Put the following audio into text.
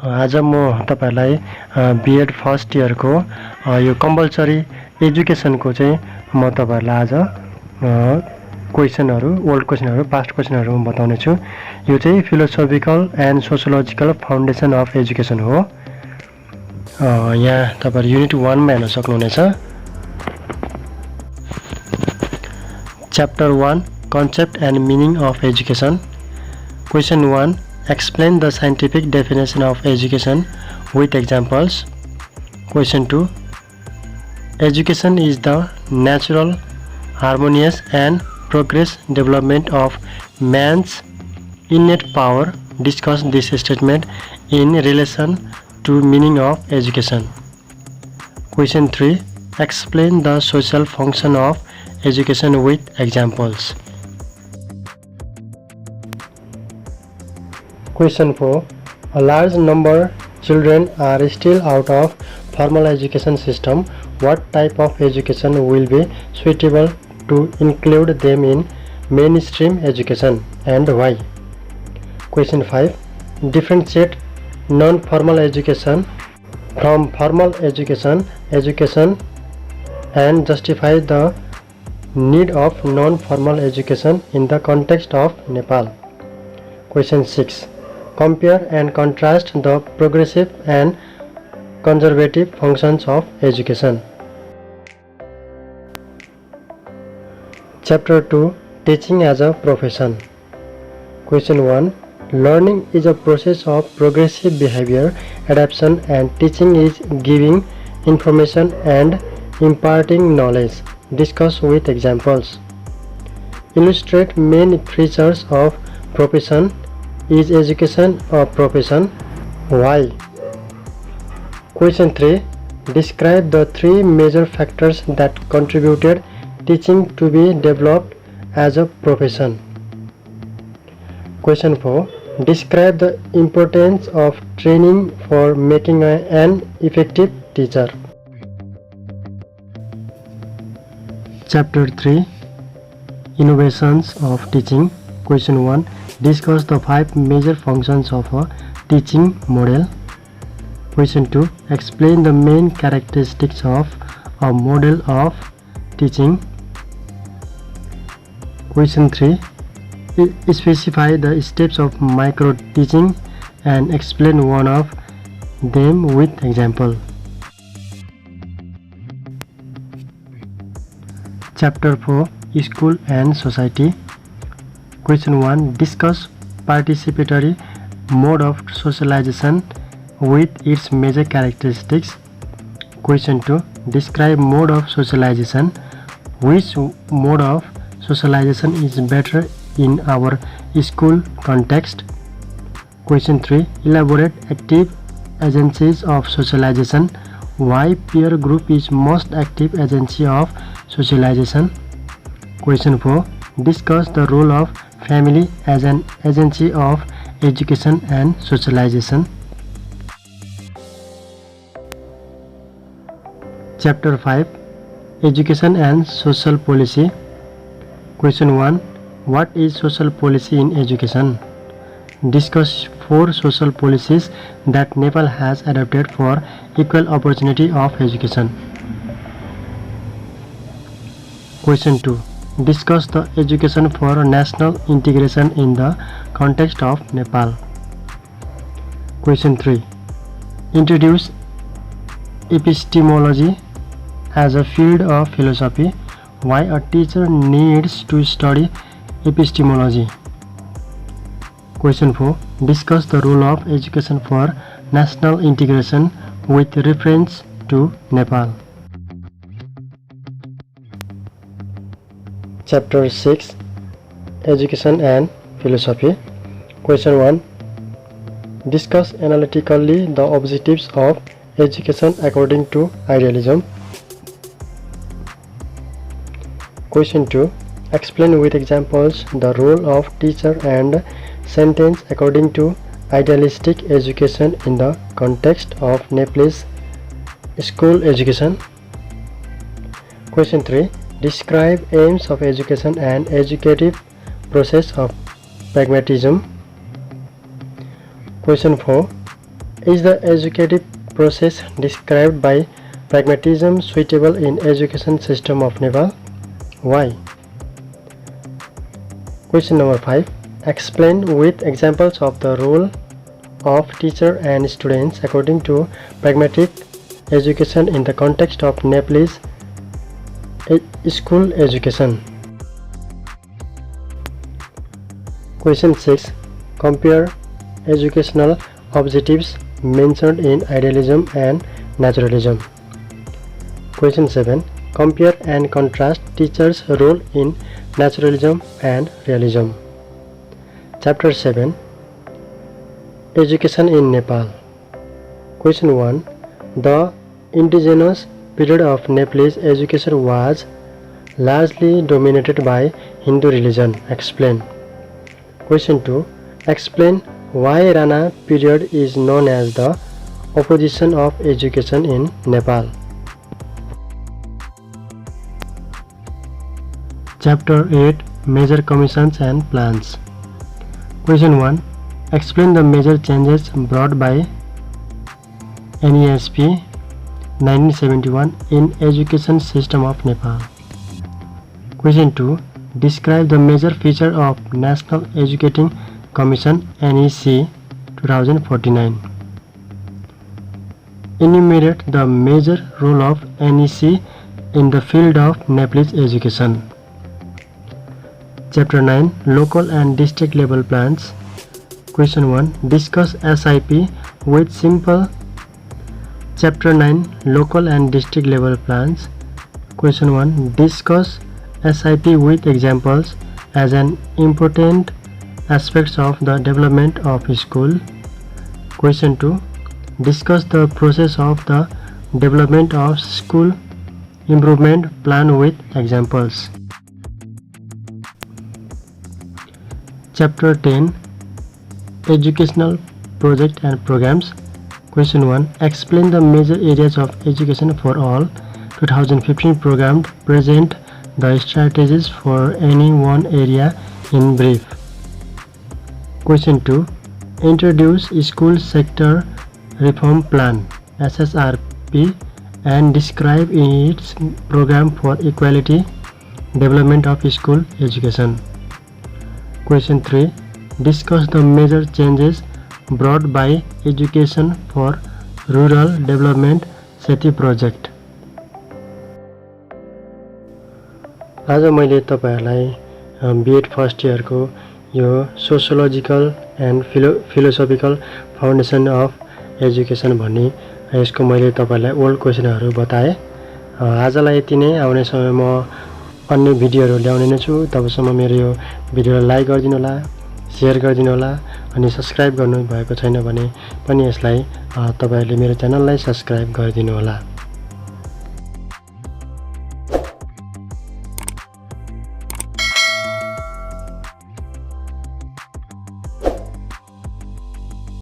आज म तपाईहरुलाई बीएड फर्स्ट इयर को यो कम्पलसरी एजुकेशन को चाहिँ म तपाईहरुलाई आज क्वेशनहरु ओल्ड क्वेशनहरु पास्ट क्वेशनहरु म बताउने छु। यो चाहिँ philosophical and sociological foundation of education हो। यहाँ तपाईहरु युनिट 1 मा हेर्न सक्नुहुनेछ। Chapter 1 Concept and Meaning of Education. Question 1 Explain the scientific definition of education with examples. Question 2 Education is the natural, harmonious and progress development of man's innate power. Discuss this statement in relation to meaning of education. Question 3 Explain the social function of education with examples. Question 4 A large number children are still out of formal education system. What type of education will be suitable to include them in mainstream education and why? Question 5 Differentiate non-formal education from formal education and justify the need of non-formal education in the context of Nepal. Question 6 Compare and contrast the progressive and conservative functions of education. Chapter 2 Teaching as a Profession. Question 1 Learning is a process of progressive behavior adaptation and teaching is giving information and imparting knowledge. Discuss with examples. Illustrate main features of profession. Is education a profession? Why? Question 3 Describe the three major factors that contributed teaching to be developed as a profession. Question 4 Describe the importance of training for making an effective teacher. Chapter 3 Innovations of Teaching. Question 1 Discuss the 5 major functions of a teaching model. Question 2 Explain the main characteristics of a model of teaching. Question 3 Specify the steps of micro teaching and explain one of them with example. Chapter 4 School and Society. Question 1 Discuss participatory mode of socialization with its major characteristics. Question 2 Describe mode of socialization. Which mode of socialization is better in our school context? Question 3 Elaborate active agencies of socialization. Why peer group is most active agency of socialization? Question 4 Discuss the role of family as an agency of education and socialization. Chapter 5 Education and Social Policy. Question 1 What is social policy in education? Discuss 4 social policies that Nepal has adopted for equal opportunity of education. Question 2 Discuss the education for national integration in the context of Nepal. Question 3 Introduce epistemology as a field of philosophy. Why a teacher needs to study epistemology. Question 4 Discuss the role of education for national integration with reference to Nepal. Chapter 6 Education and Philosophy. Question 1 Discuss analytically the objectives of education according to idealism. Question 2 Explain with examples the role of teacher and sentence according to idealistic education in the context of Nepalese school education. Question 3 Describe aims of education and educative process of pragmatism. Question 4 Is the educative process described by pragmatism suitable in education system of Nepal? Why? Question number 5. Explain with examples of the role of teacher and students according to pragmatic education in the context of Nepalese school education. Question 6. Compare educational objectives mentioned in idealism and naturalism. Question 7. Compare and contrast teachers' role in naturalism and realism. Chapter 7. Education in Nepal. Question 1. The indigenous period of Nepalese education was largely dominated by Hindu religion. Explain. Question 2. Explain why Rana period is known as the opposition of education in Nepal. Chapter 8. Major commissions and plans. Question 1. Explain the major changes brought by NESP 1971 in education system of Nepal. Question 2. Describe the major feature of National Educating Commission NEC 2049. Enumerate the major role of NEC in the field of Nepalese education. Chapter 9. Local and district level plans. Question 1. Discuss SIP with simple. Chapter 9. Local and district level plans. Question 1. Discuss SIP with examples as an important aspects of the development of school. Question 2. Discuss the process of the development of school improvement plan with examples. Chapter 10. Educational project and programs. Question 1. Explain the major areas of education for all 2015 program. Present the strategies for any one area in brief. Question 2. Introduce School Sector Reform Plan SSRP and describe its program for equality development of school education. Question 3. Discuss the major changes brought by Education for Rural Development SETI project. आज मैले तपाईहरुलाई BEd first year को यो sociological and philosophical foundation of education भन्ने यसको मैले तपाईहरुलाई old क्वेशनहरु बताए। आजलाई यति नै। आउने समयमा अन्य भिडियोहरु ल्याउने नै छु। तबसम्म मेरो यो भिडियोलाई लाइक गरिदिनु होला, शेयर गरिदिनु होला अनि सब्स्क्राइब गर्नु भएको छैन भने पनि यसलाई तपाईहरुले मेरो च्यानललाई सब्स्क्राइब गरिदिनु होला।